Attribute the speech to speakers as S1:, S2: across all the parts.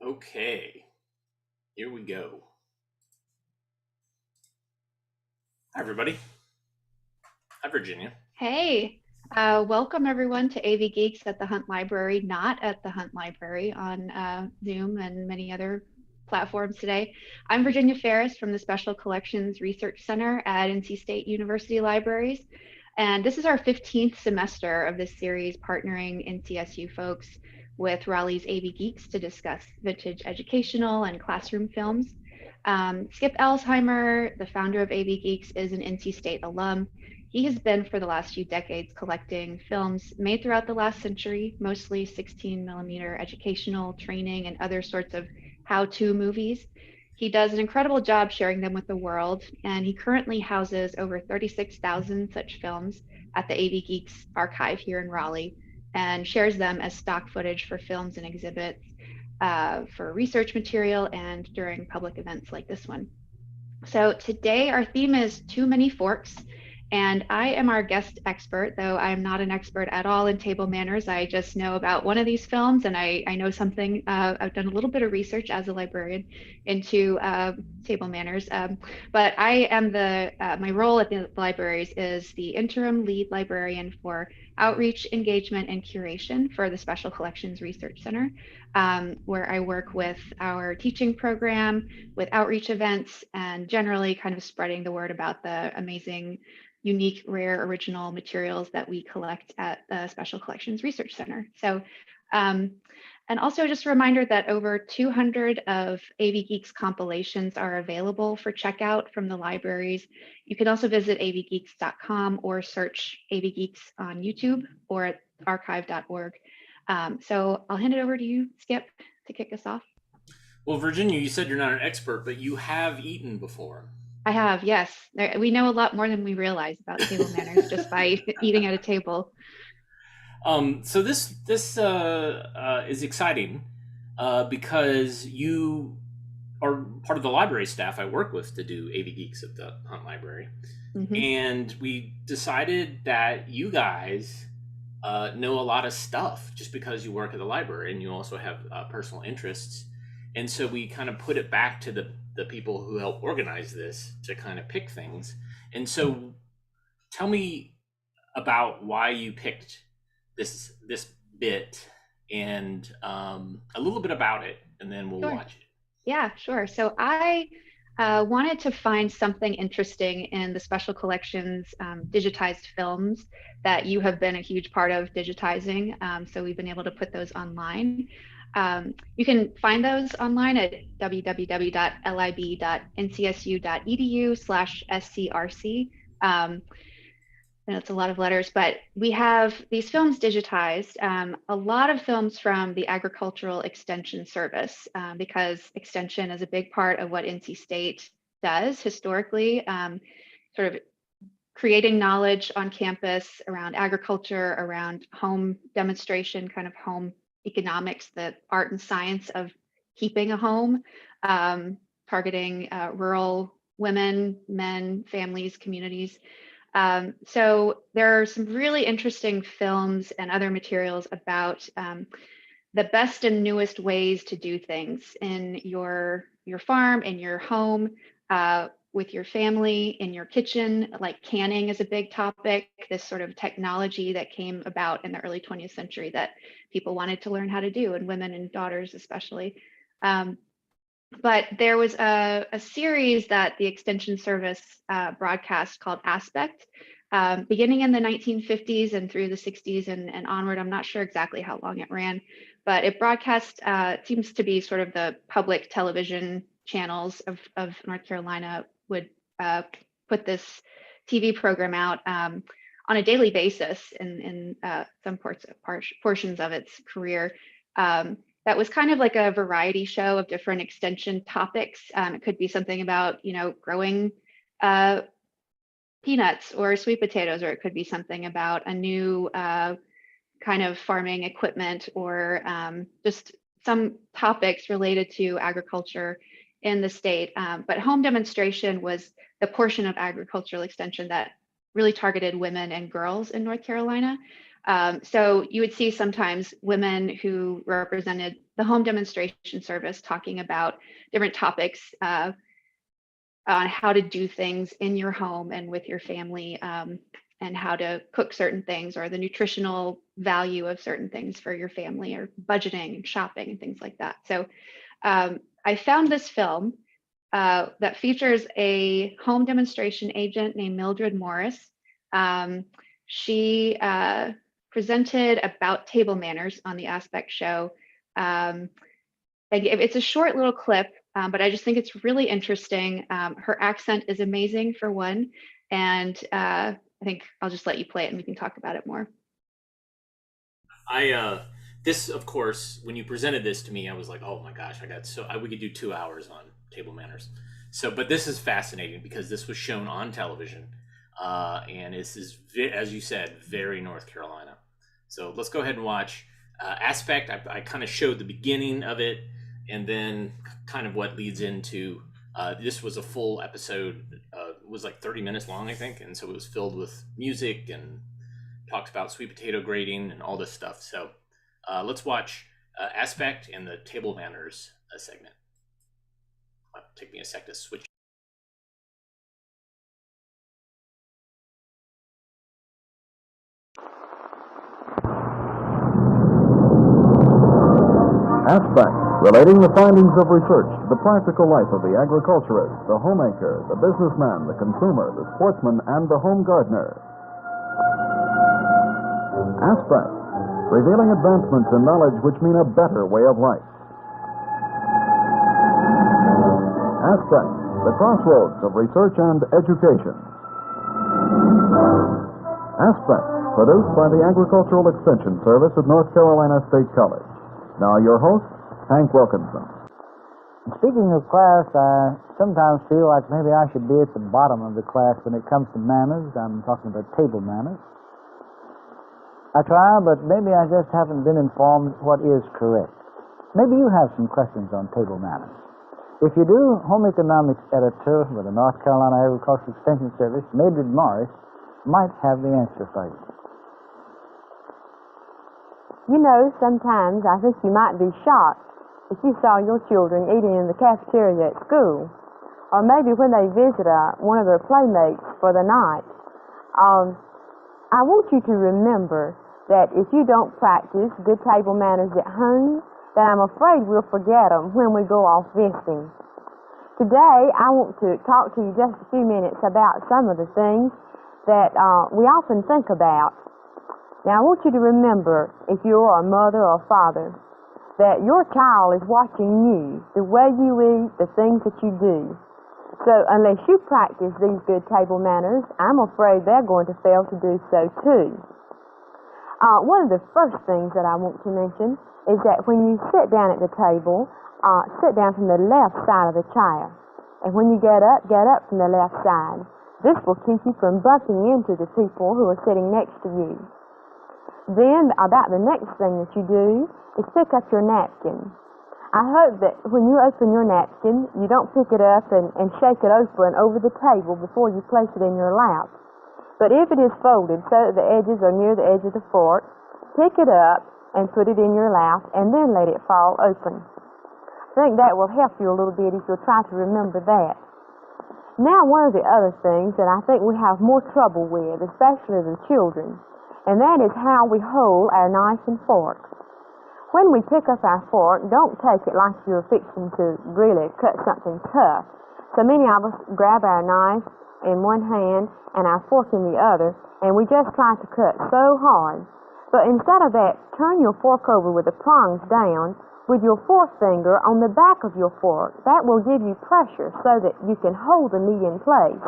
S1: Okay, here we go. Hi, everybody. Hi, Virginia.
S2: Hey, welcome everyone to AV Geeks at the Hunt Library, not at the Hunt Library on Zoom and many other platforms today. I'm Virginia Ferris from the Special Collections Research Center at NC State University Libraries. And this is our 15th semester of this series partnering NCSU folks with Raleigh's AV Geeks to discuss vintage educational and classroom films. Skip Alsheimer, the founder of AV Geeks, is an NC State alum. He has been for the last few decades collecting films made throughout the last century, mostly 16 millimeter educational, training, and other sorts of how-to movies. He does an incredible job sharing them with the world, and he currently houses over 36,000 such films at the AV Geeks archive here in Raleigh and shares them as stock footage for films and exhibits, for research material, and during public events like this one. So today our theme is Too Many Forks, and I am our guest expert, though I am not an expert at all in table manners. I just know about one of these films, and I know something. I've done a little bit of research as a librarian into table manners, but I am my role at the libraries is the interim lead librarian for outreach, engagement, and curation for the Special Collections Research Center, where I work with our teaching program, with outreach events, and generally kind of spreading the word about the amazing, unique, rare, original materials that we collect at the Special Collections Research Center. So, and also just a reminder that over 200 of AV Geeks compilations are available for checkout from the libraries. You can also visit avgeeks.com or search AV Geeks on YouTube or at archive.org. So I'll hand it over to you, Skip, to kick us off.
S1: Well, Virginia, you said you're not an expert, but you have eaten before.
S2: I have, yes. We know a lot more than we realize about table manners just by eating at a table.
S1: So this is exciting because you are part of the library staff I work with to do AV Geeks at the Hunt Library,
S2: Hmm.
S1: and we decided that you guys know a lot of stuff just because you work at the library and you also have personal interests. And so we kind of put it back to the people who help organize this to kind of pick things. And so tell me about why you picked this bit and a little bit about it, and then we'll
S2: Sure.
S1: watch it.
S2: Yeah, sure. So I wanted to find something interesting in the Special Collections digitized films that you have been a huge part of digitizing. So we've been able to put those online. You can find those online at www.lib.ncsu.edu/scrc. I know it's a lot of letters, but we have these films digitized, a lot of films from the Agricultural Extension Service, because extension is a big part of what NC State does historically, sort of creating knowledge on campus around agriculture, around home demonstration, kind of home economics, the art and science of keeping a home, targeting rural women, men, families, communities. So there are some really interesting films and other materials about the best and newest ways to do things in your farm, in your home, with your family, in your kitchen. Like canning is a big topic. This sort of technology that came about in the early 20th century that people wanted to learn how to do, and women and daughters especially. But there was a series that the Extension Service broadcast called Aspect, beginning in the 1950s and through the 60s and onward. I'm not sure exactly how long it ran, but it broadcast, seems to be sort of the public television channels of North Carolina would put this TV program out on a daily basis in some portions of its career. That was kind of like a variety show of different extension topics. It could be something about, growing peanuts or sweet potatoes, or it could be something about a new kind of farming equipment, or just some topics related to agriculture in the state. But home demonstration was the portion of agricultural extension that really targeted women and girls in North Carolina. So you would see sometimes women who represented the home demonstration service talking about different topics on how to do things in your home and with your family, and how to cook certain things, or the nutritional value of certain things for your family, or budgeting and shopping and things like that. So I found this film that features a home demonstration agent named Mildred Morris. She presented about table manners on the Aspect show. It's a short little clip, but I just think it's really interesting. Her accent is amazing, for one, and I think I'll just let you play it and we can talk about it more.
S1: This, of course, when you presented this to me, I was like, oh my gosh, we could do 2 hours on table manners. So, but this is fascinating because this was shown on television, and this is, as you said, very North Carolina. So let's go ahead and watch Aspect. I kind of showed the beginning of it, and then kind of what leads into this was a full episode. It was like 30 minutes long, I think, and so it was filled with music and talked about sweet potato grating and all this stuff. So let's watch Aspect and the table manners segment. Take me a sec to switch.
S3: Aspect, relating the findings of research to the practical life of the agriculturist, the homemaker, the businessman, the consumer, the sportsman, and the home gardener. Aspect, revealing advancements in knowledge which mean a better way of life. Aspect, the crossroads of research and education. Aspect, produced by the Agricultural Extension Service at North Carolina State College. Now your host, Hank Wilkinson.
S4: Speaking of class, I sometimes feel like maybe I should be at the bottom of the class when it comes to manners. I'm talking about table manners. I try, but maybe I just haven't been informed what is correct. Maybe you have some questions on table manners. If you do, Home Economics Editor with the North Carolina Agricultural Extension Service, Mildred Morris, might have the answer for you.
S5: You know, sometimes I think you might be shocked if you saw your children eating in the cafeteria at school, or maybe when they visit one of their playmates for the night. I want you to remember that if you don't practice good table manners at home, then I'm afraid we'll forget them when we go off visiting. Today, I want to talk to you just a few minutes about some of the things that we often think about. Now, I want you to remember, if you're a mother or father, that your child is watching you, the way you eat, the things that you do. So, unless you practice these good table manners, I'm afraid they're going to fail to do so too. One of the first things that I want to mention is that when you sit down at the table, sit down from the left side of the chair. And when you get up from the left side. This will keep you from bumping into the people who are sitting next to you. Then, about the next thing that you do is pick up your napkin. I hope that when you open your napkin, you don't pick it up and shake it open over the table before you place it in your lap. But if it is folded so that the edges are near the edge of the fork, pick it up and put it in your lap, and then let it fall open. I think that will help you a little bit if you'll try to remember that. Now, one of the other things that I think we have more trouble with, especially the children, and that is how we hold our knife and fork. When we pick up our fork, don't take it like you're fixing to really cut something tough. So many of us grab our knife in one hand and our fork in the other, and we just try to cut so hard. But instead of that, turn your fork over with the prongs down, with your forefinger on the back of your fork. That will give you pressure so that you can hold the meat in place.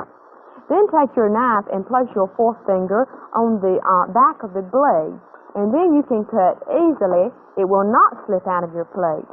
S5: Then take your knife and place your forefinger on the back of the blade, and then you can cut easily. It will not slip out of your plate.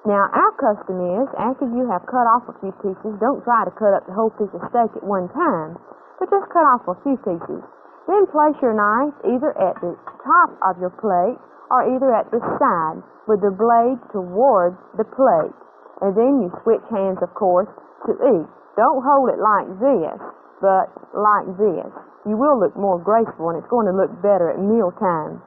S5: Now, our custom is, after you have cut off a few pieces, don't try to cut up the whole piece of steak at one time, but just cut off a few pieces. Then place your knife either at the top of your plate or either at the side, with the blade towards the plate. And then you switch hands, of course, to eat. Don't hold it like this, but like this. You will look more graceful, and it's going to look better at mealtime.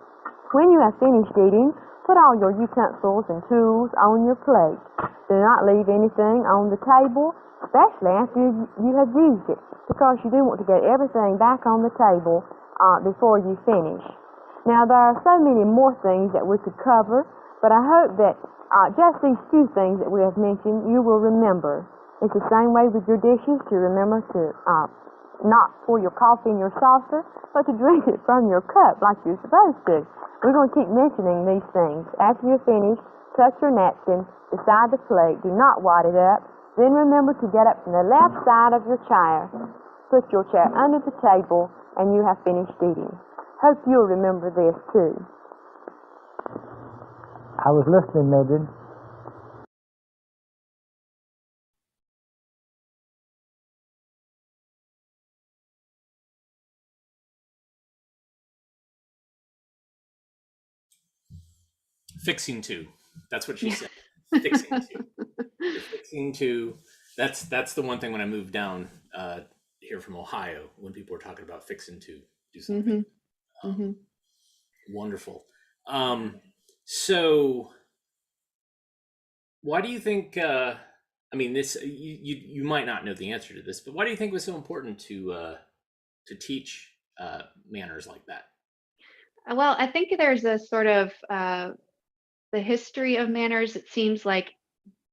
S5: When you have finished eating, put all your utensils and tools on your plate. Do not leave anything on the table, especially after you have used it, because you do want to get everything back on the table before you finish. Now, there are so many more things that we could cover, but I hope that just these few things that we have mentioned you will remember. It's the same way with your dishes, to remember to not pour your coffee in your saucer, but to drink it from your cup like you're supposed to. We're going to keep mentioning these things. After you're finished, touch your napkin beside the plate. Do not wad it up. Then remember to get up from the left side of your chair. Put your chair under the table, and you have finished eating. Hope you'll remember this, too.
S4: I was listening, Mildred.
S1: Fixing to. That's what she said. Fixing to. You're fixing to. That's the one thing when I moved down here from Ohio, when people were talking about fixing to do something. Wonderful. So why do you think I mean, this you might not know the answer to this, but why do you think it was so important to teach manners like that?
S2: Well, I think there's a sort of the history of manners. It seems like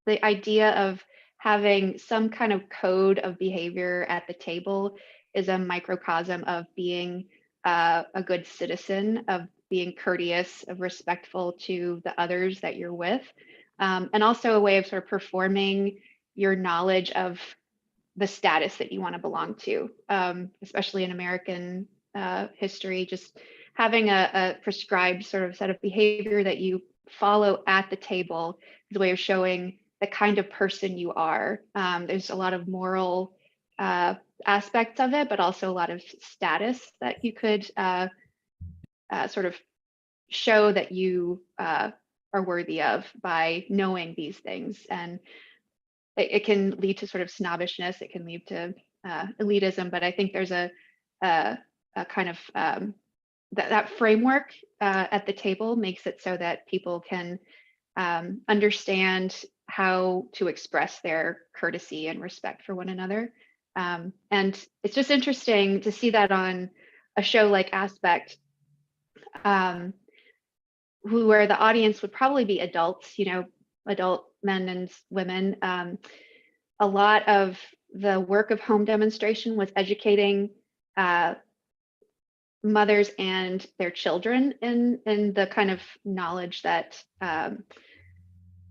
S2: the idea of having some kind of code of behavior at the table is a microcosm of being a good citizen, of being courteous, of respectful to the others that you're with, and also a way of sort of performing your knowledge of the status that you want to belong to, especially in American history. Just having a prescribed sort of set of behavior that you follow at the table is a way of showing the kind of person you are. There's a lot of moral aspects of it, but also a lot of status that you could sort of show that you are worthy of by knowing these things. And it can lead to sort of snobbishness. It can lead to elitism. But I think there's a kind of that framework at the table makes it so that people can understand how to express their courtesy and respect for one another. And it's just interesting to see that on a show like Aspect, where the audience would probably be adults, adult men and women. A lot of the work of home demonstration was educating mothers and their children in the kind of knowledge that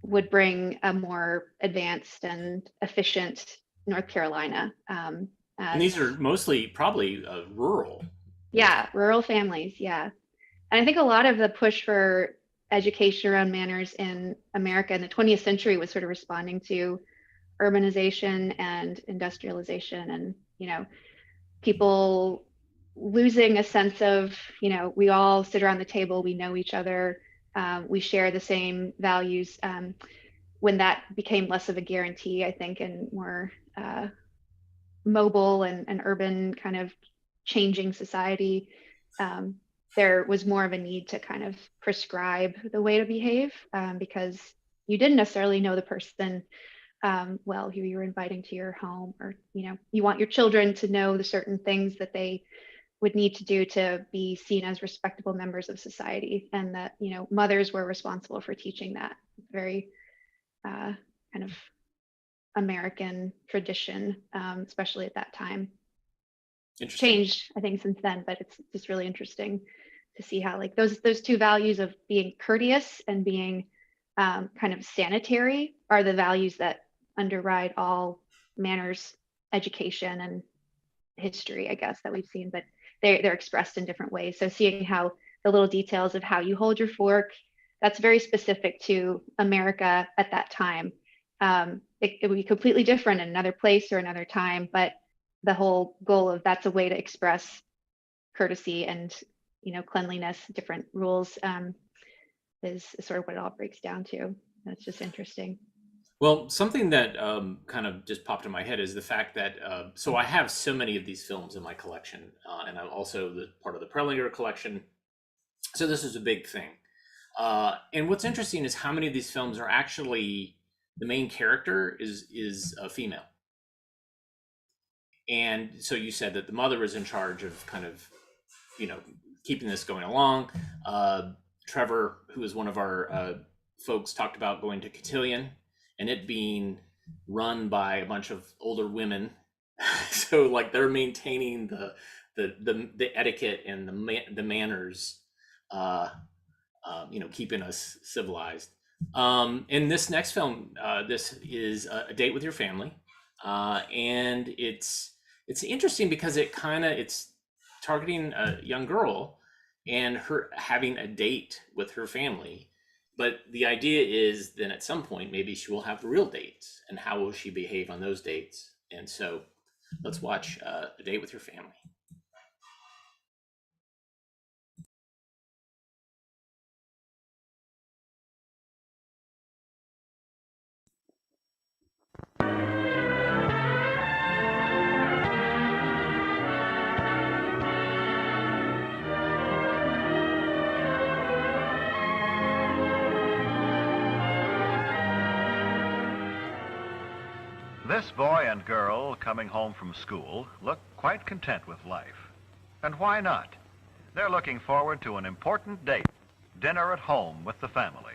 S2: would bring a more advanced and efficient North Carolina.
S1: And these are mostly probably rural.
S2: Yeah, rural families. Yeah. And I think a lot of the push for education around manners in America in the 20th century was sort of responding to urbanization and industrialization, and people losing a sense of we all sit around the table, we know each other, we share the same values. When that became less of a guarantee, I think, and more mobile and urban kind of changing society, there was more of a need to kind of prescribe the way to behave, because you didn't necessarily know the person well, who you were inviting to your home, or you want your children to know the certain things that they would need to do to be seen as respectable members of society, and that mothers were responsible for teaching that. Very kind of American tradition, especially at that time. Changed, I think, since then, but it's just really interesting to see how like those two values of being courteous and being kind of sanitary are the values that underride all manners, education, and history, I guess, that we've seen, but they're expressed in different ways. So seeing how the little details of how you hold your fork, that's very specific to America at that time. It would be completely different in another place or another time, but the whole goal of that's a way to express courtesy and cleanliness, different rules, is sort of what it all breaks down to. That's just interesting.
S1: Well, something that kind of just popped in my head is the fact that so I have so many of these films in my collection, and I'm also part of the Prelinger collection. So this is a big thing. And what's interesting is how many of these films are actually the main character is a female. And so you said that the mother is in charge of kind of, keeping this going along. Trevor, who is one of our folks, talked about going to Cotillion and it being run by a bunch of older women. So like they're maintaining the etiquette and the manners, keeping us civilized. In this next film, this is A Date with Your Family, and it's interesting because it's targeting a young girl and her having a date with her family, but the idea is then at some point maybe she will have real dates, and how will she behave on those dates? And so let's watch A Date with Your Family.
S6: This boy and girl coming home from school look quite content with life. And why not? They're looking forward to an important date, dinner at home with the family.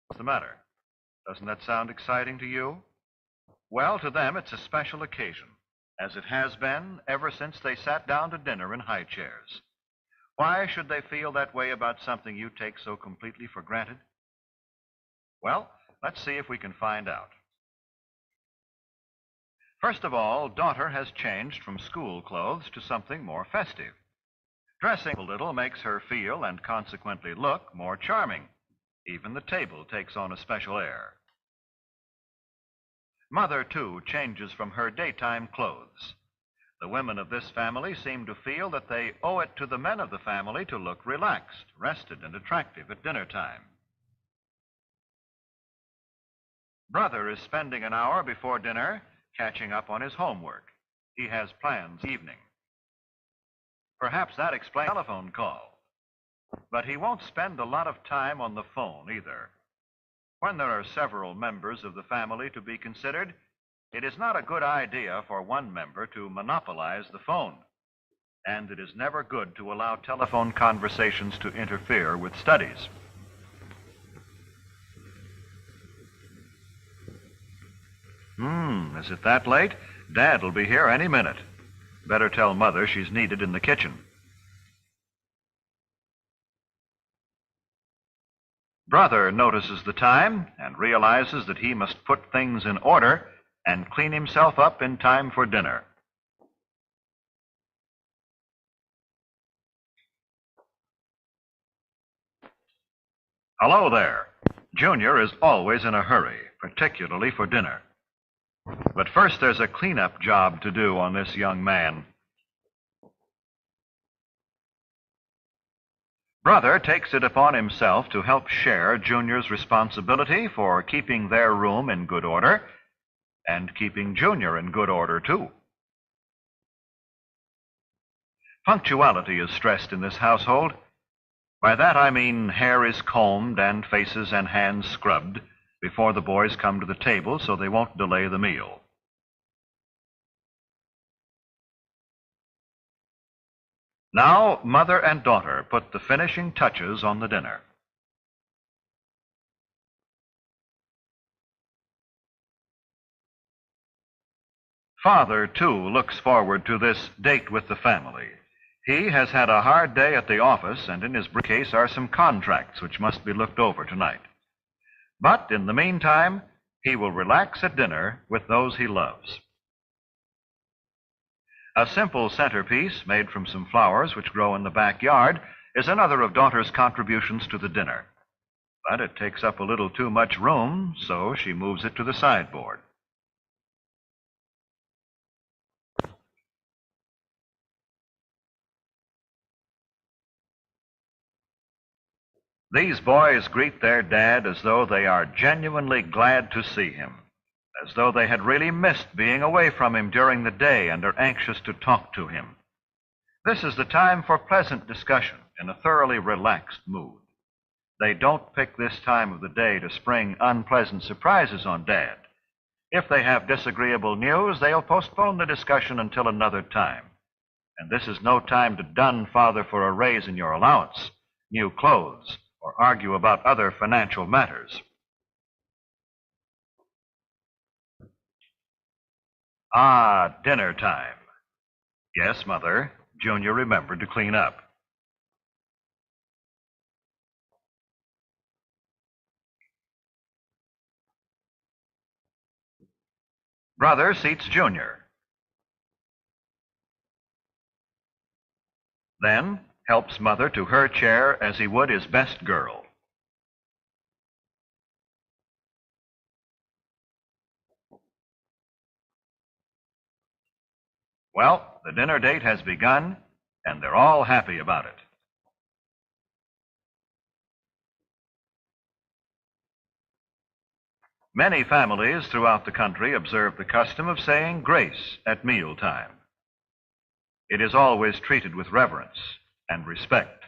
S6: What's the matter? Doesn't that sound exciting to you? Well, to them it's a special occasion, as it has been ever since they sat down to dinner in high chairs. Why should they feel that way about something you take so completely for granted? Well, let's see if we can find out. First of all, daughter has changed from school clothes to something more festive. Dressing a little makes her feel and consequently look more charming. Even the table takes on a special air. Mother, too, changes from her daytime clothes. The women of this family seem to feel that they owe it to the men of the family to look relaxed, rested, and attractive at dinner time. Brother is spending an hour before dinner catching up on his homework. He has plans evening. Perhaps that explains the telephone call. But he won't spend a lot of time on the phone either. When there are several members of the family to be considered, it is not a good idea for one member to monopolize the phone. And it is never good to allow telephone conversations to interfere with studies. Is it that late? Dad will be here any minute. Better tell Mother she's needed in the kitchen. Brother notices the time and realizes that he must put things in order and clean himself up in time for dinner. Hello there. Junior is always in a hurry, particularly for dinner. But first there's a cleanup job to do on this young man. Brother takes it upon himself to help share Junior's responsibility for keeping their room in good order and keeping Junior in good order, too. Punctuality is stressed in this household. By that I mean hair is combed and faces and hands scrubbed before the boys come to the table so they won't delay the meal. Now, mother and daughter put the finishing touches on the dinner. Father, too, looks forward to this date with the family. He has had a hard day at the office, and in his briefcase are some contracts which must be looked over tonight. But in the meantime, he will relax at dinner with those he loves. A simple centerpiece made from some flowers which grow in the backyard is another of daughter's contributions to the dinner. But it takes up a little too much room, so she moves it to the sideboard. These boys greet their dad as though they are genuinely glad to see him, as though they had really missed being away from him during the day and are anxious to talk to him. This is the time for pleasant discussion in a thoroughly relaxed mood. They don't pick this time of the day to spring unpleasant surprises on Dad. If they have disagreeable news, they'll postpone the discussion until another time. And this is no time to dun Father for a raise in your allowance, new clothes, or argue about other financial matters. Ah, dinner time. Yes, Mother, Junior remembered to clean up. Brother seats Junior. Then helps Mother to her chair as he would his best girl. Well, the dinner date has begun, and they're all happy about it. Many families throughout the country observe the custom of saying grace at mealtime. It is always treated with reverence and respect.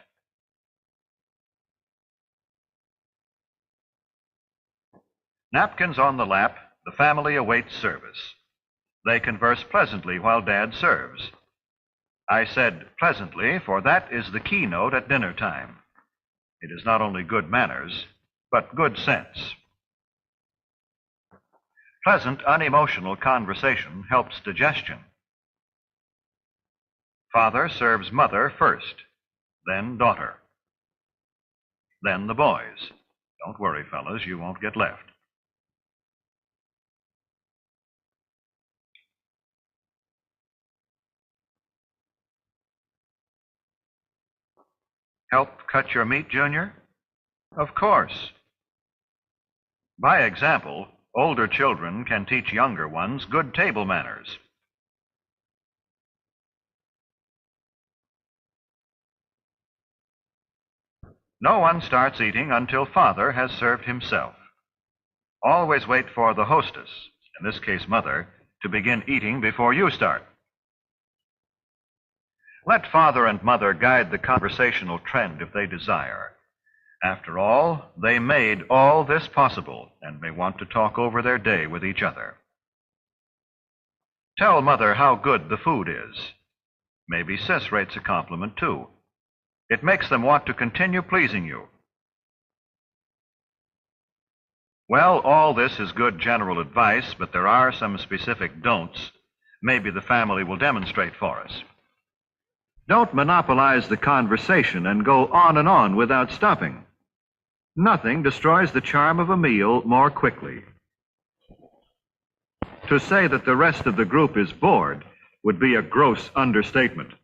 S6: Napkins on the lap, the family awaits service. They converse pleasantly while Dad serves. I said pleasantly, for that is the keynote at dinner time. It is not only good manners, but good sense. Pleasant, unemotional conversation helps digestion. Father serves Mother first, then daughter, then the boys. Don't worry, fellas, you won't get left. Help cut your meat, Junior? Of course. By example, older children can teach younger ones good table manners. No one starts eating until Father has served himself. Always wait for the hostess, in this case Mother, to begin eating before you start. Let Father and Mother guide the conversational trend if they desire. After all, they made all this possible and may want to talk over their day with each other. Tell Mother how good the food is. Maybe Sis rates a compliment too. It makes them want to continue pleasing you. Well, all this is good general advice, but there are some specific don'ts. Maybe the family will demonstrate for us. Don't monopolize the conversation and go on and on without stopping. Nothing destroys the charm of a meal more quickly. To say that the rest of the group is bored would be a gross understatement.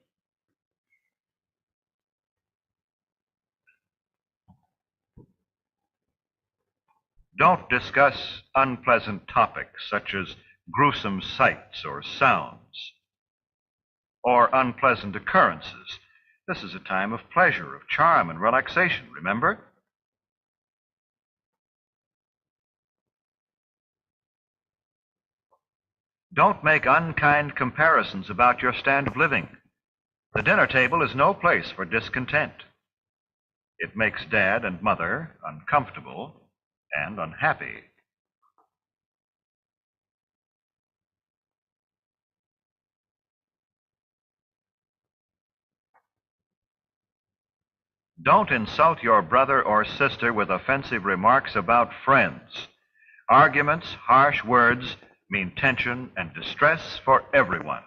S6: Don't discuss unpleasant topics such as gruesome sights or sounds, or unpleasant occurrences. This is a time of pleasure, of charm, and relaxation, remember? Don't make unkind comparisons about your standard of living. The dinner table is no place for discontent. It makes Dad and Mother uncomfortable and unhappy. Don't insult your brother or sister with offensive remarks about friends. Arguments, harsh words mean tension and distress for everyone.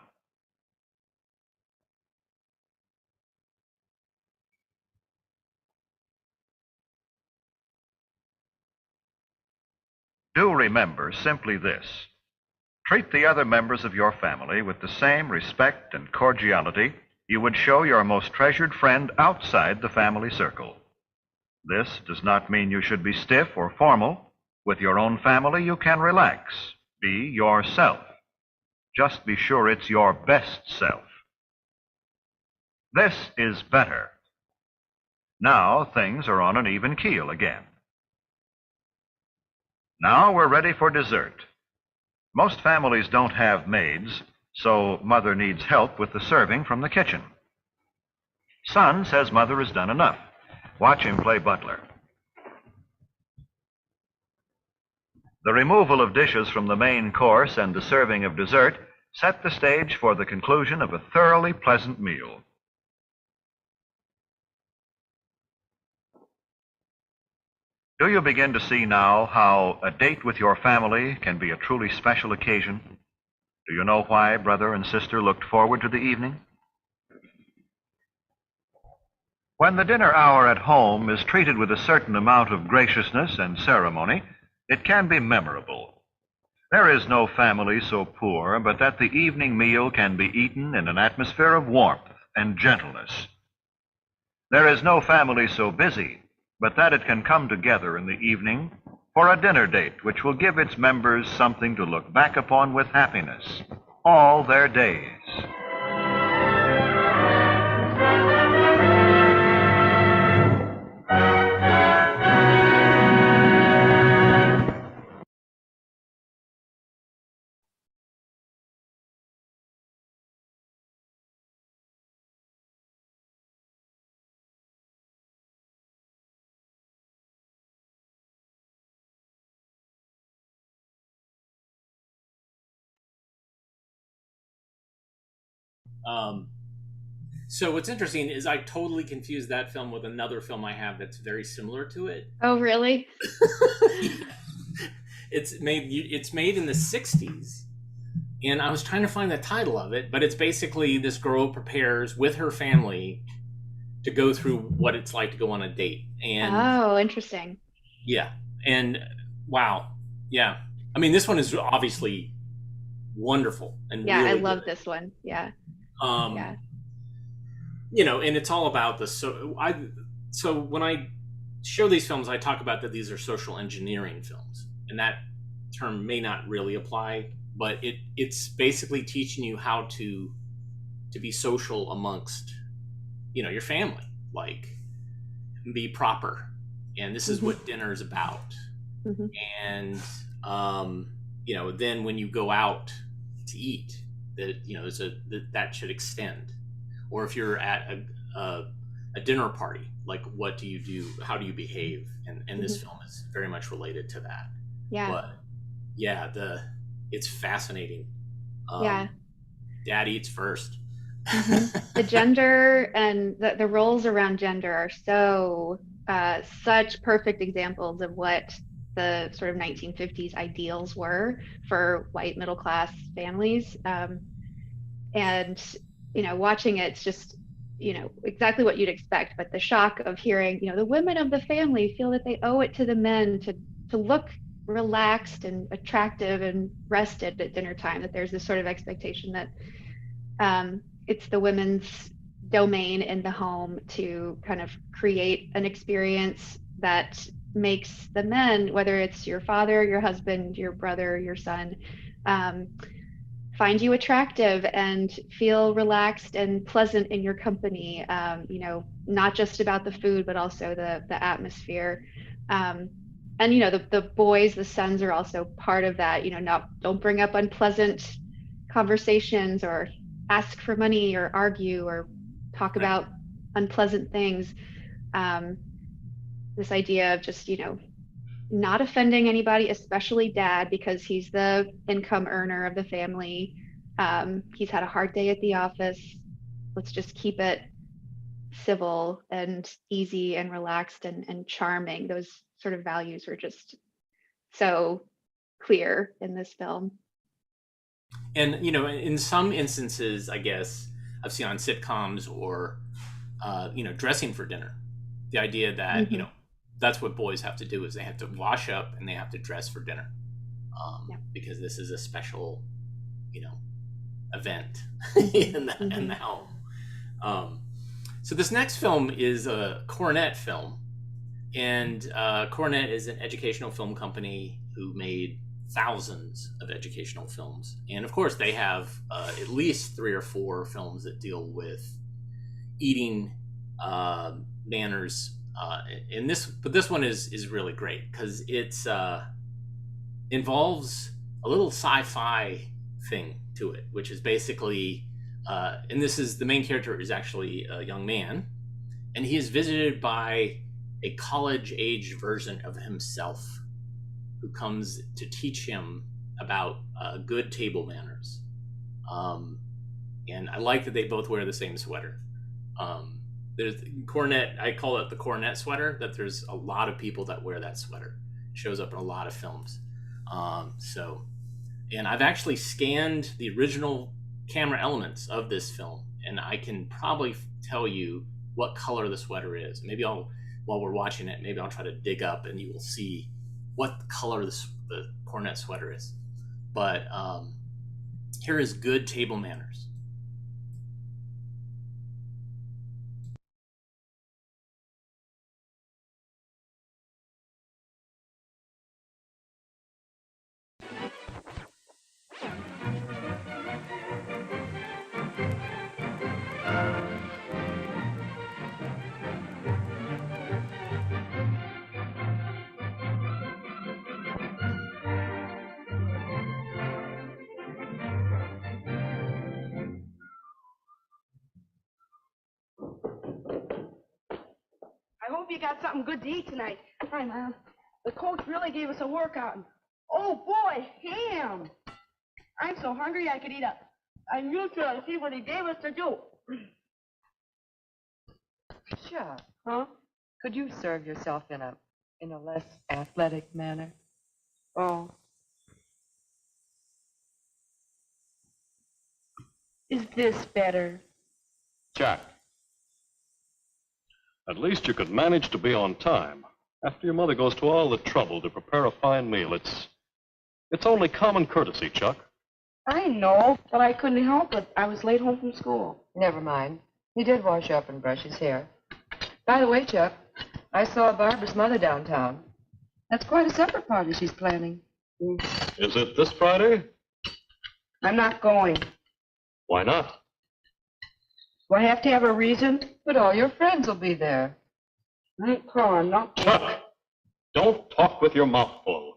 S6: Do remember simply this. Treat the other members of your family with the same respect and cordiality you would show your most treasured friend outside the family circle. This does not mean you should be stiff or formal. With your own family, you can relax. Be yourself. Just be sure it's your best self. This is better. Now things are on an even keel again. Now we're ready for dessert. Most families don't have maids, so Mother needs help with the serving from the kitchen. Son says Mother has done enough. Watch him play butler. The removal of dishes from the main course and the serving of dessert set the stage for the conclusion of a thoroughly pleasant meal. Do you begin to see now how a date with your family can be a truly special occasion? Do you know why brother and sister looked forward to the evening? When the dinner hour at home is treated with a certain amount of graciousness and ceremony, it can be memorable. There is no family so poor but that the evening meal can be eaten in an atmosphere of warmth and gentleness. There is no family so busy but that it can come together in the evening for a dinner date which will give its members something to look back upon with happiness all their days.
S1: So what's interesting is I totally confused that film with another film I have that's very similar to it.
S2: Oh, really?
S1: It's made in the 60s. And I was trying to find the title of it, but it's basically this girl prepares with her family to go through what it's like to go on a date. And
S2: Oh, interesting.
S1: yeah. And wow. Yeah. I mean, this one is obviously wonderful and
S2: Yeah, I
S1: really
S2: love
S1: good.
S2: this one. Yeah.
S1: Yeah. And it's all about so when I show these films, I talk about that these are social engineering films, and that term may not really apply, but it's basically teaching you how to be social amongst your family, like be proper, and this is what dinner is about.
S2: Mm-hmm.
S1: And then when you go out to eat, that should extend. Or if you're at a dinner party, like what do you do? How do you behave? And this film is very much related to that.
S2: Yeah.
S1: But yeah, it's fascinating.
S2: Yeah.
S1: Dad eats first.
S2: The gender and the roles around gender are so such perfect examples of what the sort of 1950s ideals were for white middle class families. And watching it's just exactly what you'd expect, but the shock of hearing the women of the family feel that they owe it to the men to look relaxed and attractive and rested at dinner time, that there's this sort of expectation that it's the women's domain in the home to kind of create an experience that makes the men, whether it's your father, your husband, your brother, your son, find you attractive and feel relaxed and pleasant in your company. Not just about the food, but also the atmosphere. And the boys, the sons are also part of that. Don't bring up unpleasant conversations or ask for money or argue or talk about unpleasant things. This idea of just, not offending anybody, especially dad, because he's the income earner of the family. He's had a hard day at the office. Let's just keep it civil and easy and relaxed and charming. Those sort of values are just so clear in this film.
S1: And in some instances, I guess I've seen on sitcoms or dressing for dinner, the idea that that's what boys have to do, is they have to wash up and they have to dress for dinner, because this is a special event in the home. So this next film is a Cornet film, and Cornet is an educational film company who made thousands of educational films, and of course they have at least 3 or 4 films that deal with eating manners, but this one is really great because it's involves a little sci-fi thing to it, which is basically and this is, the main character is actually a young man, and he is visited by a college-age version of himself who comes to teach him about good table manners. And I like that they both wear the same sweater. There's Cornet, I call it the Cornet sweater, that there's a lot of people that wear that sweater. It shows up in a lot of films. And I've actually scanned the original camera elements of this film, and I can probably tell you what color the sweater is. Maybe while we're watching it, maybe I'll try to dig up and you will see what color the Cornet sweater is. But here is good table manners.
S7: I hope you got something good to eat tonight. Hi, Mom. The coach really gave us a workout. Oh, boy, ham! I'm so hungry I could eat a mutual and see what he gave us to do.
S8: Sure.
S7: Huh?
S8: Could you serve yourself in a less athletic manner?
S7: Oh. Is this better?
S9: Jack, at least you could manage to be on time after your mother goes to all the trouble to prepare a fine meal. It's only common courtesy, Chuck.
S7: I know, but I couldn't help it. I was late home from school.
S8: Never mind. He did wash up and brush his hair. By the way, Chuck, I saw Barbara's mother downtown. That's quite a supper party she's planning.
S9: Is it this Friday?
S7: I'm not going.
S9: Why not?
S7: Do I have to have a reason?
S8: But all your friends will be there.
S7: I ain't calling, not
S9: Chuck, don't talk with your mouth full.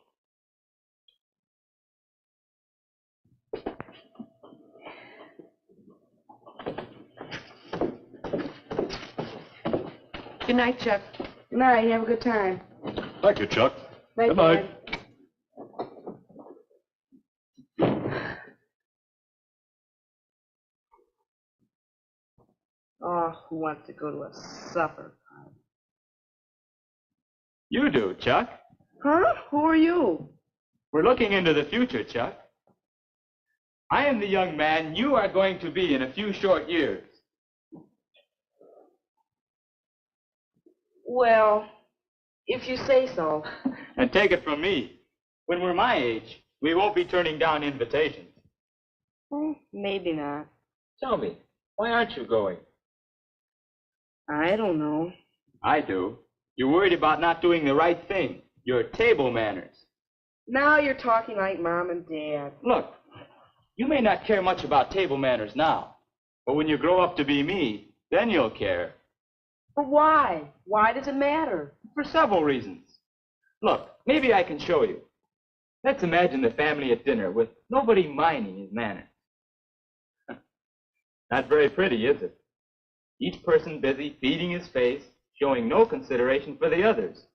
S7: Good night, Chuck. Good night. Have a good time.
S9: Thank you, Chuck.
S7: Good
S9: night.
S7: Oh, who wants to go to a supper party?
S10: You do, Chuck.
S7: Huh? Who are you?
S10: We're looking into the future, Chuck. I am the young man you are going to be in a few short years.
S7: Well, if you say so.
S10: And take it from me, when we're my age, we won't be turning down invitations.
S7: Maybe not.
S10: Tell me, why aren't you going?
S7: I don't know.
S10: I do. You're worried about not doing the right thing. Your table manners.
S7: Now you're talking like Mom and Dad.
S10: Look, you may not care much about table manners now, but when you grow up to be me, then you'll care.
S7: But why? Why does it matter?
S10: For several reasons. Look, maybe I can show you. Let's imagine the family at dinner with nobody minding his manners. Not very pretty, is it? Each person busy feeding his face, showing no consideration for the others.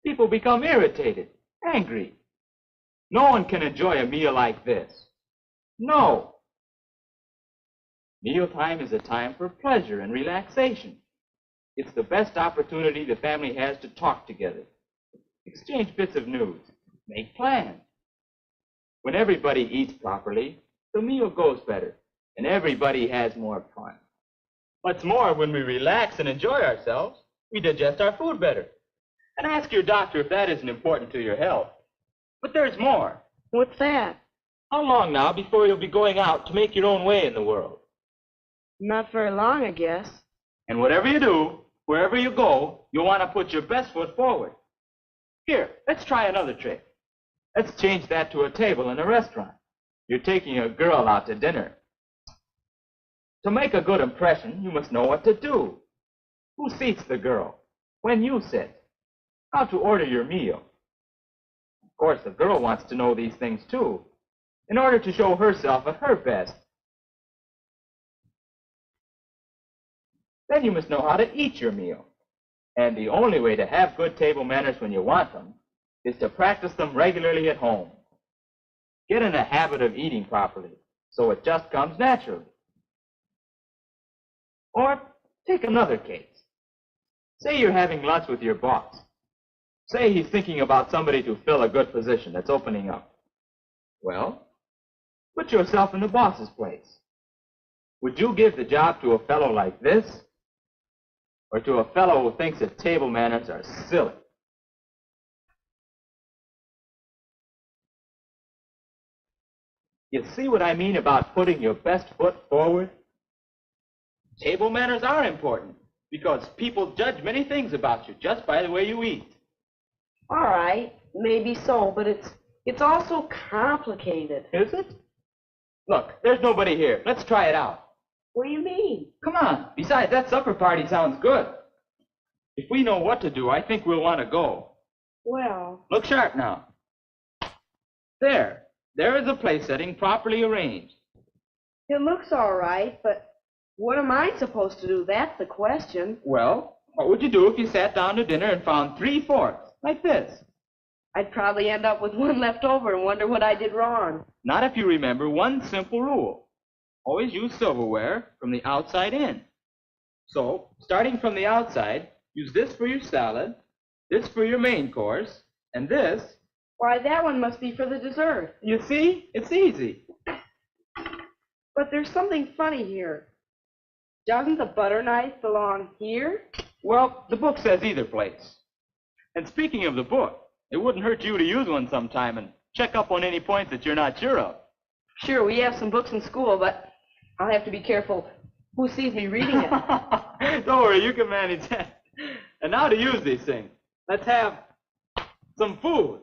S10: People become irritated, angry. No one can enjoy a meal like this. No. Mealtime is a time for pleasure and relaxation. It's the best opportunity the family has to talk together, exchange bits of news, make plans. When everybody eats properly, the meal goes better, and everybody has more fun. What's more, when we relax and enjoy ourselves, we digest our food better. And ask your doctor if that isn't important to your health. But there's more.
S7: What's that?
S10: How long now before you'll be going out to make your own way in the world?
S7: Not very long, I guess.
S10: And whatever you do, wherever you go, you'll want to put your best foot forward. Here, let's try another trick. Let's change that to a table in a restaurant. You're taking a girl out to dinner. To make a good impression, you must know what to do. Who seats the girl? When you sit? How to order your meal? Of course, the girl wants to know these things too, in order to show herself at her best. Then you must know how to eat your meal. And the only way to have good table manners when you want them is to practice them regularly at home. Get in a habit of eating properly, so it just comes naturally. Or take another case. Say you're having lunch with your boss. Say he's thinking about somebody to fill a good position that's opening up. Well, put yourself in the boss's place. Would you give the job to a fellow like this, or to a fellow who thinks that table manners are silly? You see what I mean about putting your best foot forward? Table manners are important, because people judge many things about you just by the way you eat.
S7: All right, maybe so, but it's all so complicated.
S10: Is it? Look, there's nobody here. Let's try it out.
S7: What do you mean?
S10: Come on. Besides, that supper party sounds good. If we know what to do, I think we'll want to go.
S7: Well...
S10: Look sharp now. There. There is a place setting properly arranged.
S7: It looks all right, but what am I supposed to do? That's the question.
S10: Well, what would you do if you sat down to dinner and found 3 forks, like this?
S7: I'd probably end up with one left over and wonder what I did wrong.
S10: Not if you remember one simple rule. Always use silverware from the outside in. So, starting from the outside, use this for your salad, this for your main course, and this...
S7: Why, that one must be for the dessert.
S10: You see? It's easy.
S7: But there's something funny here. Doesn't the butter knife belong here?
S10: Well, the book says either place. And speaking of the book, it wouldn't hurt you to use one sometime and check up on any points that you're not sure of.
S7: Sure, we have some books in school, but I'll have to be careful who sees me reading it.
S10: Don't worry, you can manage that. And now to use these things. Let's have some food.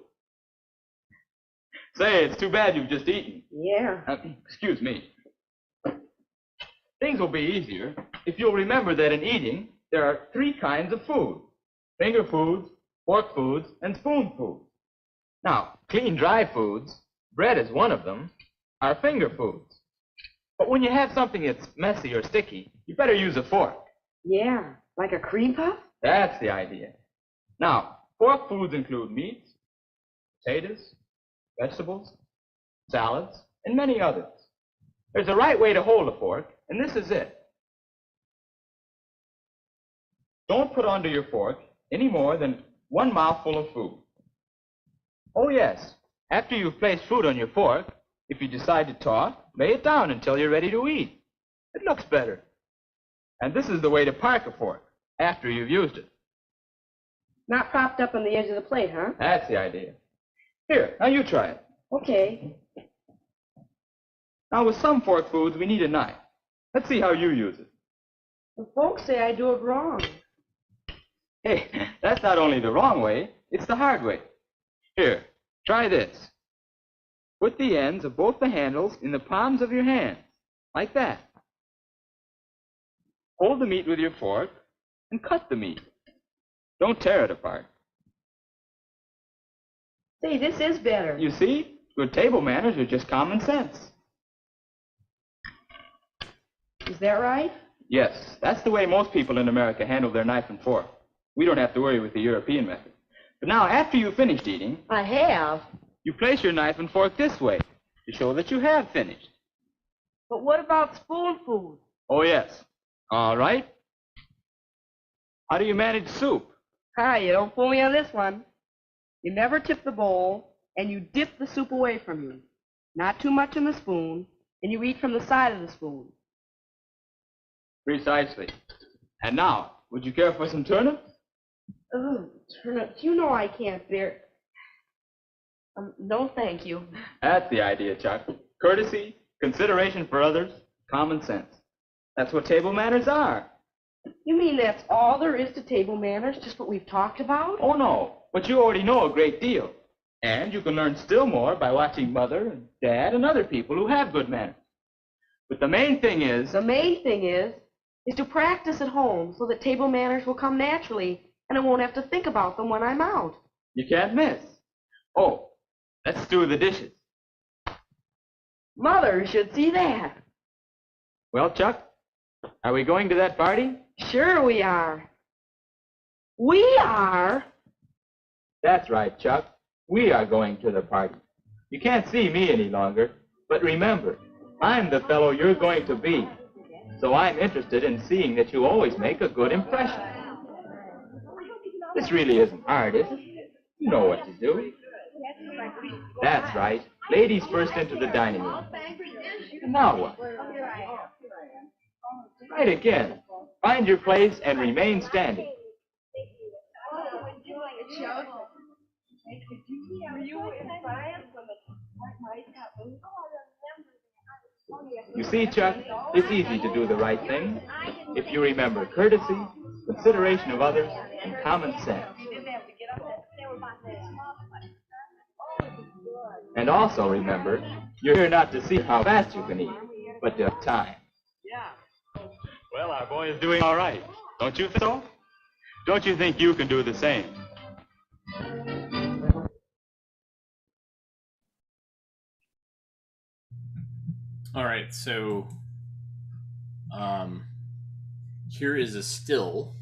S10: Say, it's too bad you've just eaten.
S7: Yeah.
S10: Excuse me. Things will be easier if you'll remember that in eating, there are 3 kinds of food. Finger foods, fork foods, and spoon foods. Now, clean dry foods, bread is one of them, are finger foods. But when you have something that's messy or sticky, you better use a fork.
S7: Yeah, like a cream puff?
S10: That's the idea. Now, fork foods include meats, potatoes, vegetables, salads, and many others. There's a right way to hold a fork, and this is it. Don't put onto your fork any more than 1 mouthful of food. Oh yes, after you've placed food on your fork, if you decide to talk, lay it down until you're ready to eat. It looks better. And this is the way to park a fork, after you've used it.
S7: Not propped up on the edge of the plate, huh?
S10: That's the idea. Here, now you try it.
S7: Okay.
S10: Now with some fork foods, we need a knife. Let's see how you use it.
S7: The folks say I do it wrong.
S10: Hey, that's not only the wrong way, it's the hard way. Here, try this. Put the ends of both the handles in the palms of your hands, like that. Hold the meat with your fork and cut the meat. Don't tear it apart.
S7: Say, this is better.
S10: You see? Good table manners are just common sense.
S7: Is that right?
S10: Yes, that's the way most people in America handle their knife and fork. We don't have to worry with the European method. But now, after you've finished eating,
S7: I have.
S10: you place your knife and fork this way to show that you have finished.
S7: But what about spoon food?
S10: Oh, yes. All right. How do you manage soup?
S7: Hi, you don't fool me on this one. You never tip the bowl, and you dip the soup away from you. Not too much in the spoon, and you eat from the side of the spoon.
S10: Precisely. And now, would you care for some turnips?
S7: Oh, turnips. You know I can't bear. No, thank you.
S10: That's the idea, Chuck. Courtesy, consideration for others, common sense. That's what table manners are.
S7: You mean that's all there is to table manners, just what we've talked about?
S10: Oh, no, but you already know a great deal. And you can learn still more by watching Mother and Dad and other people who have good manners. But the main thing is...
S7: The main thing is to practice at home so that table manners will come naturally and I won't have to think about them when I'm out.
S10: You can't miss. Oh, let's do the dishes.
S7: Mother should see that.
S10: Well, Chuck, are we going to that party?
S7: Sure we are. We are?
S10: That's right, Chuck. We are going to the party. You can't see me any longer, but remember, I'm the fellow you're going to be. So I'm interested in seeing that you always make a good impression. This really isn't hard, is it? You know what to do. That's right. Ladies first into the dining room. And now what? Right again. Find your place and remain standing. You see, Chuck, it's easy to do the right thing if you remember courtesy, consideration of others, and common sense. And also remember, you're here not to see how fast you can eat, but to have time. Well, our boy is doing all right. Don't you think so? Don't you think you can do the same?
S1: All right, so here is a still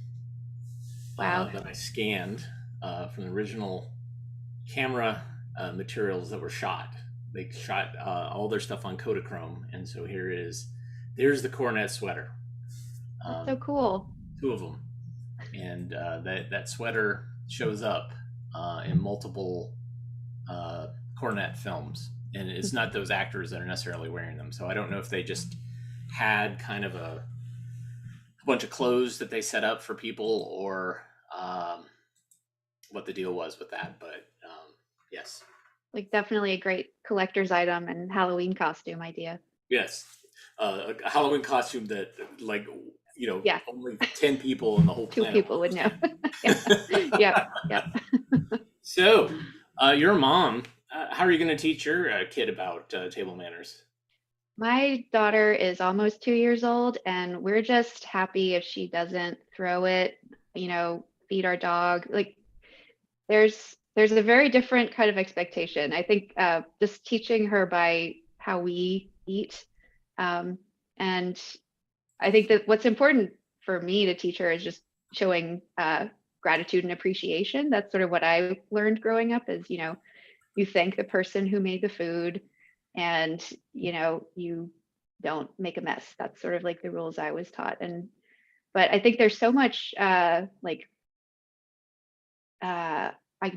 S1: that I scanned from the original camera materials that were shot. They shot all their stuff on Kodachrome, and so there's the Cornet sweater.
S2: That's so cool.
S1: 2 of them, and that sweater shows up in multiple Cornet films. And it's not those actors that are necessarily wearing them. So I don't know if they just had kind of a bunch of clothes that they set up for people or what the deal was with that. But yes.
S2: Like definitely a great collector's item and Halloween costume idea.
S1: Yes. A Halloween costume that only 10 people in the whole
S2: 2
S1: planet.
S2: people would know. Yeah.
S1: So your mom, how are you going to teach your kid about table manners?
S2: My daughter is almost 2 years old, and we're just happy if she doesn't throw it, feed our dog. Like there's a very different kind of expectation. I think just teaching her by how we eat. And I think that what's important for me to teach her is just showing gratitude and appreciation. That's sort of what I learned growing up is, you thank the person who made the food and, you don't make a mess. That's sort of like the rules I was taught. But I think there's so much I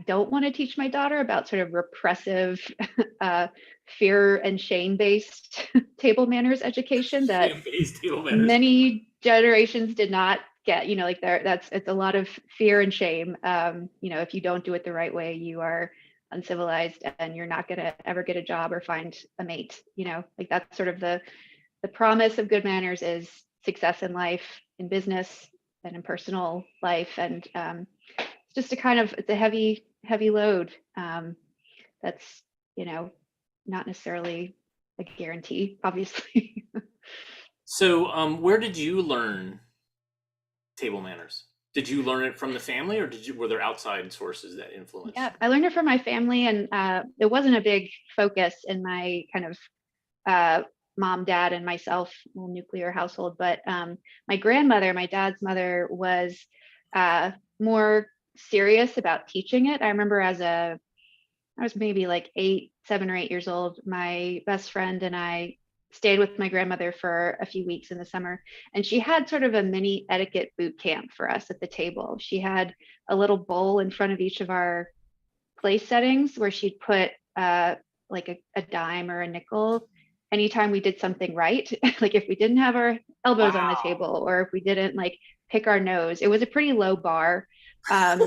S2: don't want to teach my daughter about sort of repressive, fear and shame-based table manners education that many generations did not get. It's a lot of fear and shame. If you don't do it the right way, you are uncivilized and you're not going to ever get a job or find a mate. That's sort of the promise of good manners is success in life, in business, and in personal life. And it's just it's a heavy load. That's, not necessarily a guarantee, obviously.
S1: So where did you learn table manners? Did you learn it from the family, or were there outside sources that influenced?
S2: Yeah, I learned it from my family, and it wasn't a big focus in my kind of mom, dad, and myself, a little nuclear household. But my grandmother, my dad's mother, was more serious about teaching it. I remember I was maybe like 7 or 8 years old. My best friend and I stayed with my grandmother for a few weeks in the summer, and she had sort of a mini etiquette boot camp for us at the table. She had a little bowl in front of each of our place settings where she'd put like a dime or a nickel anytime we did something right. Like if we didn't have our elbows on the table, or if we didn't like pick our nose. It was a pretty low bar. But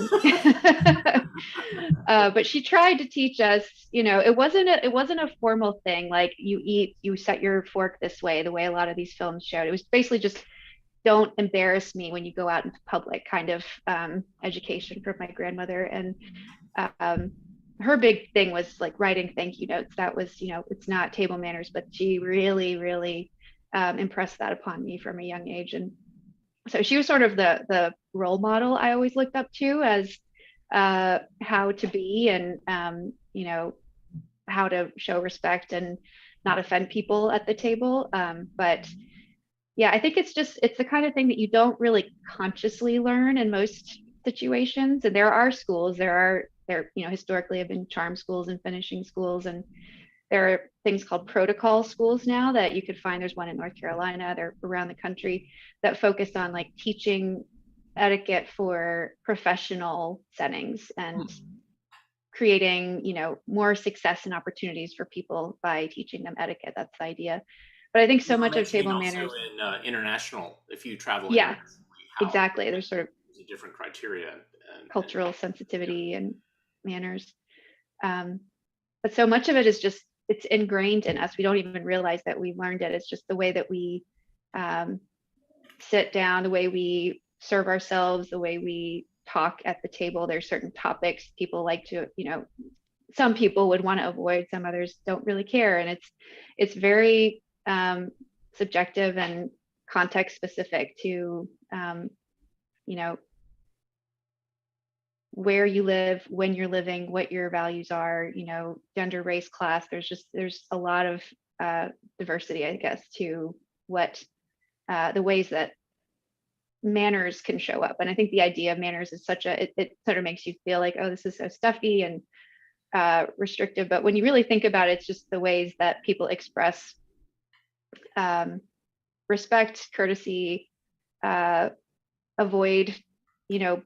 S2: she tried to teach us, it wasn't a formal thing like you set your fork this way, the way a lot of these films showed. It was basically just don't embarrass me when you go out into public kind of education from my grandmother. And her big thing was like writing thank you notes. That was, it's not table manners, but she really, really impressed that upon me from a young age. And so she was sort of the role model I always looked up to as how to be and, how to show respect and not offend people at the table. But yeah, I think it's the kind of thing that you don't really consciously learn in most situations. And there are schools, there historically have been charm schools and finishing schools, and there are things called protocol schools now that you could find. There's one in North Carolina, they're around the country, that focus on like teaching etiquette for professional settings and creating, more success and opportunities for people by teaching them etiquette. That's the idea. But I think so much of table manners
S1: in international, if you travel,
S2: yeah, exactly. There's sort of
S1: different criteria and
S2: cultural sensitivity and manners. But so much of it is just, it's ingrained in us. We don't even realize that we learned it. It's just the way that we sit down, the way we serve ourselves, the way we talk at the table. There's certain topics people like to, some people would want to avoid, some others don't really care. And it's very subjective and context specific to, where you live, when you're living, what your values are, gender, race, class. There's a lot of diversity, I guess, to what the ways that manners can show up. And I think the idea of manners is it sort of makes you feel like, oh, this is so stuffy and restrictive. But when you really think about it, it's just the ways that people express respect, courtesy, avoid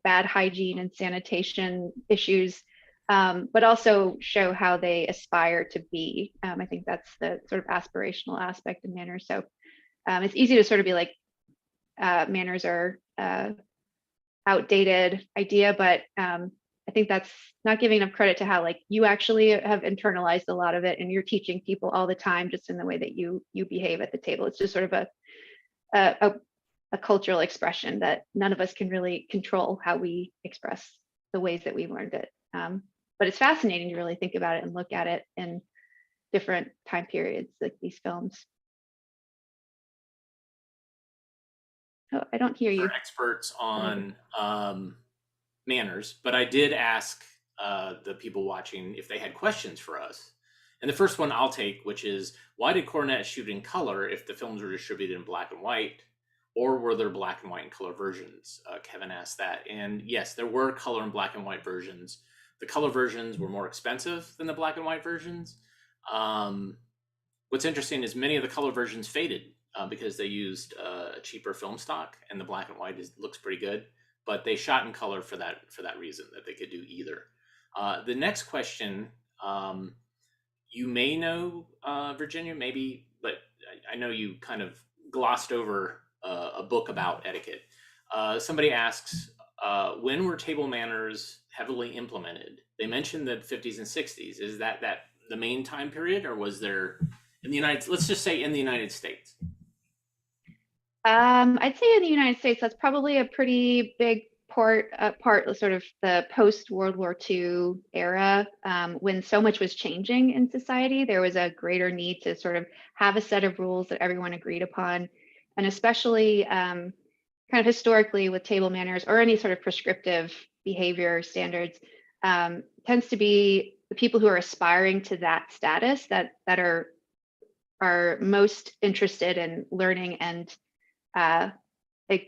S2: bad hygiene and sanitation issues, but also show how they aspire to be. I think that's the sort of aspirational aspect of manners. So it's easy to sort of be like, manners are outdated idea, but I think that's not giving enough credit to how like you actually have internalized a lot of it, and you're teaching people all the time just in the way that you behave at the table. It's just sort of a cultural expression that none of us can really control how we express the ways that we've learned it. But it's fascinating to really think about it and look at it in different time periods, like these films. Oh, I don't hear you.
S1: We're experts on manners, but I did ask the people watching if they had questions for us. And the first one I'll take, which is, why did Cornet shoot in color if the films were distributed in black and white? Or were there black and white and color versions? Kevin asked that. And yes, there were color and black and white versions. The color versions were more expensive than the black and white versions. What's interesting is many of the color versions faded because they used a cheaper film stock, and the black and white looks pretty good. But they shot in color for that reason, that they could do either. The next question, you may know, Virginia, maybe, but I know you kind of glossed over a book about etiquette. Somebody asks, when were table manners heavily implemented? They mentioned the 50s and 60s. Is that the main time period, or was there let's just say in the United States?
S2: I'd say in the United States, that's probably a pretty big part of sort of the post World War II era, when so much was changing in society. There was a greater need to sort of have a set of rules that everyone agreed upon. And especially kind of historically with table manners or any sort of prescriptive behavior standards, tends to be the people who are aspiring to that status that are are most interested in learning and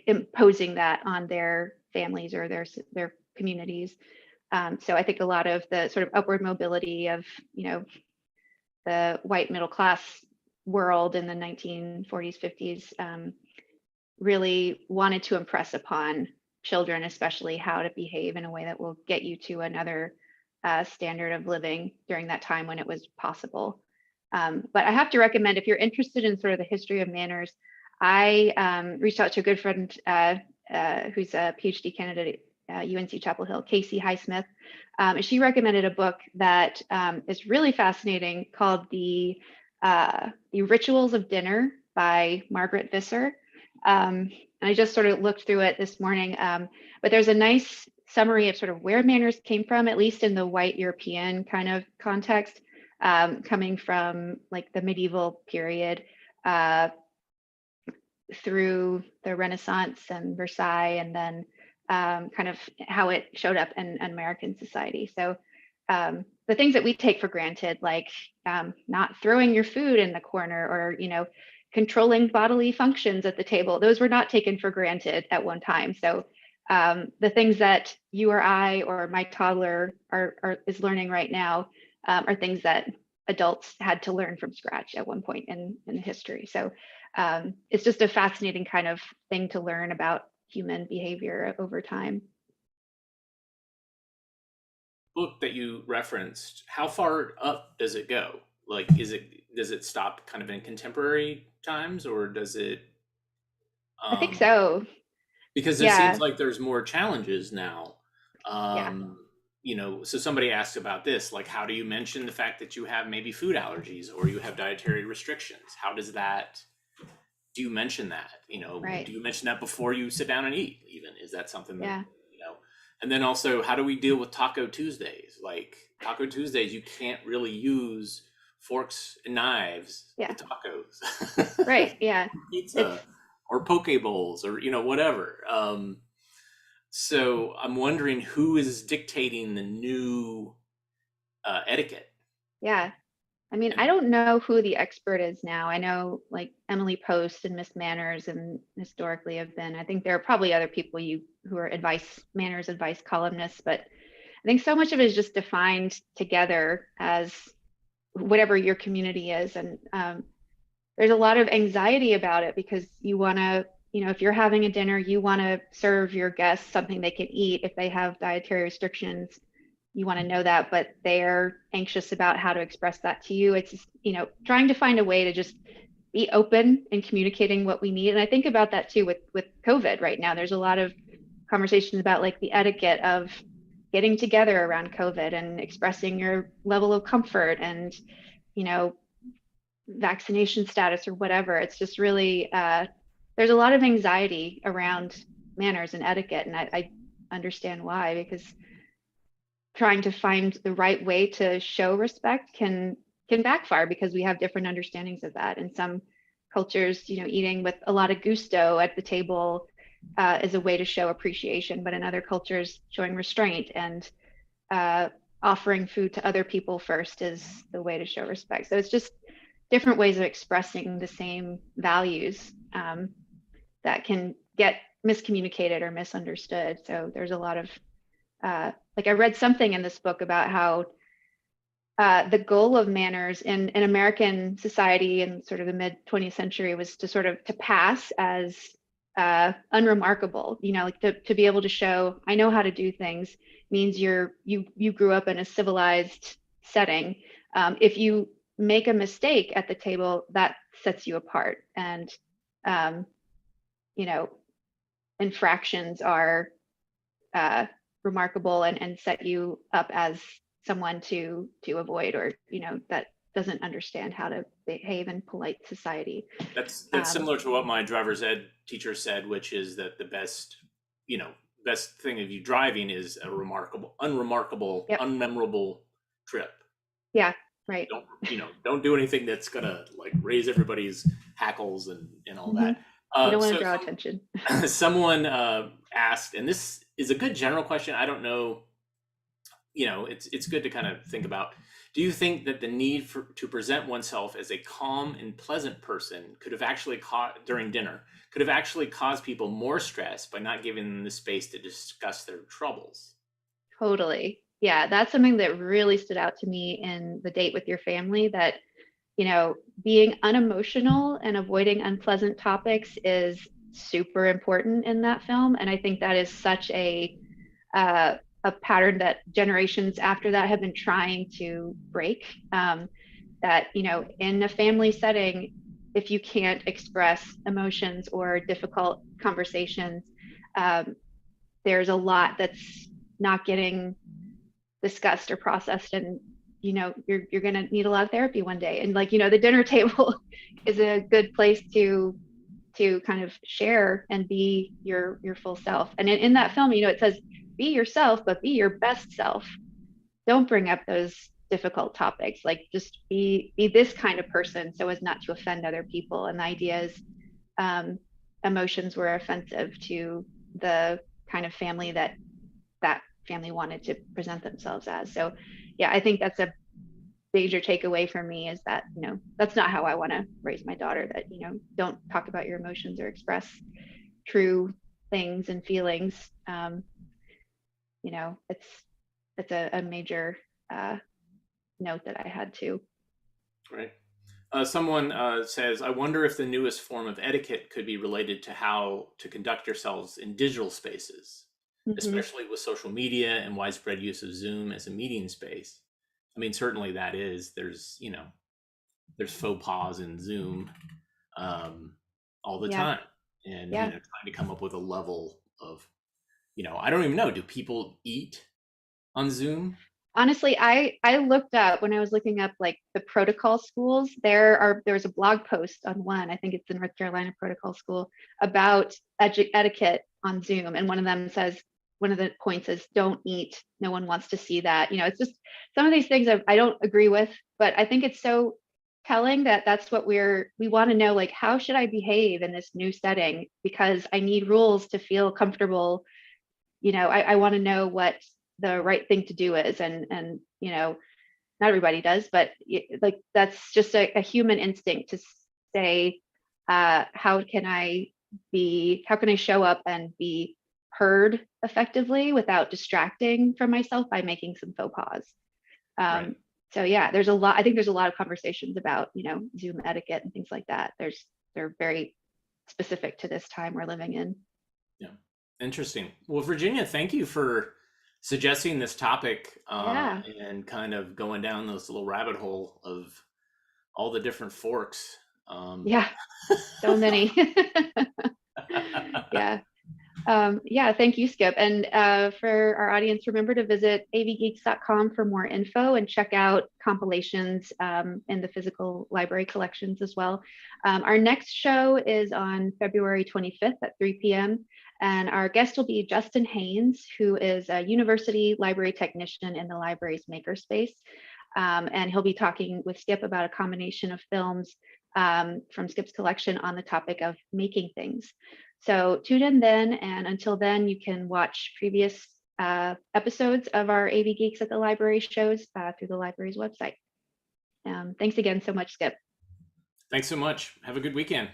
S2: imposing that on their families or their communities. So I think a lot of the sort of upward mobility of, the white middle class world in the 1940s, 50s really wanted to impress upon children, especially how to behave in a way that will get you to another standard of living during that time when it was possible. But I have to recommend, if you're interested in sort of the history of manners, I reached out to a good friend who's a PhD candidate at UNC Chapel Hill, Casey Highsmith. And she recommended a book that is really fascinating called The Rituals of Dinner by Margaret Visser. And I just sort of looked through it this morning, but there's a nice summary of sort of where manners came from, at least in the white European kind of context, coming from like the medieval period through the Renaissance and Versailles, and then kind of how it showed up in American society. So the things that we take for granted, like not throwing your food in the corner, or controlling bodily functions at the table, those were not taken for granted at one time. So the things that you or I or my toddler is learning right now are things that adults had to learn from scratch at one point in history. So it's just a fascinating kind of thing to learn about human behavior over time.
S1: Book that you referenced, how far up does it go? Like, does it stop kind of in contemporary times, or does it?
S2: I think so.
S1: Because it seems like there's more challenges now. So somebody asked about this, like, how do you mention the fact that you have maybe food allergies or you have dietary restrictions? How does that? Do you mention that?
S2: Right.
S1: Do you mention that before you sit down and eat? Even is that something that And then also, how do we deal with Taco Tuesdays? Like Taco Tuesdays, you can't really use forks and knives with tacos.
S2: Right. Yeah.
S1: Pizza or poke bowls or whatever. So I'm wondering who is dictating the new etiquette.
S2: Yeah. I mean, I don't know who the expert is now. I know like Emily Post and Miss Manners and historically have been. I think there are probably other people who are manners advice columnists, but I think so much of it is just defined together as whatever your community is. And there's a lot of anxiety about it because you want to, if you're having a dinner, you want to serve your guests something they can eat. If they have dietary restrictions, you want to know that, but they're anxious about how to express that to you. It's just, trying to find a way to just be open and communicating what we need. And I think about that too with COVID right now. There's a lot of conversations about like the etiquette of getting together around COVID and expressing your level of comfort and, vaccination status or whatever. It's just really, there's a lot of anxiety around manners and etiquette. And I understand why, because trying to find the right way to show respect can backfire because we have different understandings of that. In some cultures, eating with a lot of gusto at the table is a way to show appreciation, but in other cultures, showing restraint and offering food to other people first is the way to show respect. So it's just different ways of expressing the same values that can get miscommunicated or misunderstood. So there's a lot of I read something in this book about how the goal of manners in American society in sort of the mid 20th century was to pass as unremarkable, like to be able to show I know how to do things means you grew up in a civilized setting. If you make a mistake at the table, that sets you apart, and infractions are remarkable and set you up as someone to avoid, or that doesn't understand how to behave in polite society.
S1: That's similar to what my driver's ed teacher said, which is that the best thing of you driving is a unremarkable, unmemorable trip.
S2: Yeah, right.
S1: Don't do anything that's gonna like raise everybody's hackles and all that.
S2: You don't want to draw attention.
S1: Someone asked, and this is a good general question. I don't know. It's good to kind of think about. Do you think that the need to present oneself as a calm and pleasant person could have actually during dinner could have actually caused people more stress by not giving them the space to discuss their troubles?
S2: Totally. Yeah, that's something that really stood out to me in The Date with Your Family, that, being unemotional and avoiding unpleasant topics is super important in that film. And I think that is such a pattern that generations after that have been trying to break. That, in a family setting, if you can't express emotions or difficult conversations, there's a lot that's not getting discussed or processed, and you're going to need a lot of therapy one day. And the dinner table is a good place to kind of share and be your full self. And in that film, it says, be yourself, but be your best self. Don't bring up those difficult topics. Like, just be this kind of person so as not to offend other people. And the idea is, emotions were offensive to the kind of family that family wanted to present themselves as. So yeah, I think that's a major takeaway for me, is that, that's not how I want to raise my daughter. That, don't talk about your emotions or express true things and feelings. It's a major note that I had to.
S1: Right. Someone says, I wonder if the newest form of etiquette could be related to how to conduct yourselves in digital spaces, especially with social media and widespread use of Zoom as a meeting space. I mean, certainly there's faux pas in Zoom all the time. And, trying to come up with a level of, I don't even know, do people eat on Zoom?
S2: Honestly, I looked up, when I was looking up like the protocol schools, there's a blog post on one, I think it's the North Carolina Protocol School, about etiquette on Zoom. And one of the points is, don't eat. No one wants to see that. It's just some of these things I don't agree with, but I think it's so telling that that's what we want to know, like, how should I behave in this new setting? Because I need rules to feel comfortable. I want to know what the right thing to do is. And not everybody does, but like, that's just a human instinct to say, how can I show up and be heard effectively without distracting from myself by making some faux pas.
S1: Right.
S2: So yeah, I think there's a lot of conversations about, Zoom etiquette and things like that. They're very specific to this time we're living in.
S1: Yeah. Interesting. Well, Virginia, thank you for suggesting this topic and kind of going down this little rabbit hole of all the different forks.
S2: So many. Thank you, Skip. And for our audience, remember to visit avgeeks.com for more info and check out compilations in the physical library collections as well. Our next show is on February 25th at 3 p.m. And our guest will be Justin Haynes, who is a university library technician in the library's makerspace. And he'll be talking with Skip about a combination of films from Skip's collection on the topic of making things. So tune in then, and until then, you can watch previous episodes of our AV Geeks at the Library shows through the library's website. Thanks again so much, Skip.
S1: Thanks so much. Have a good weekend.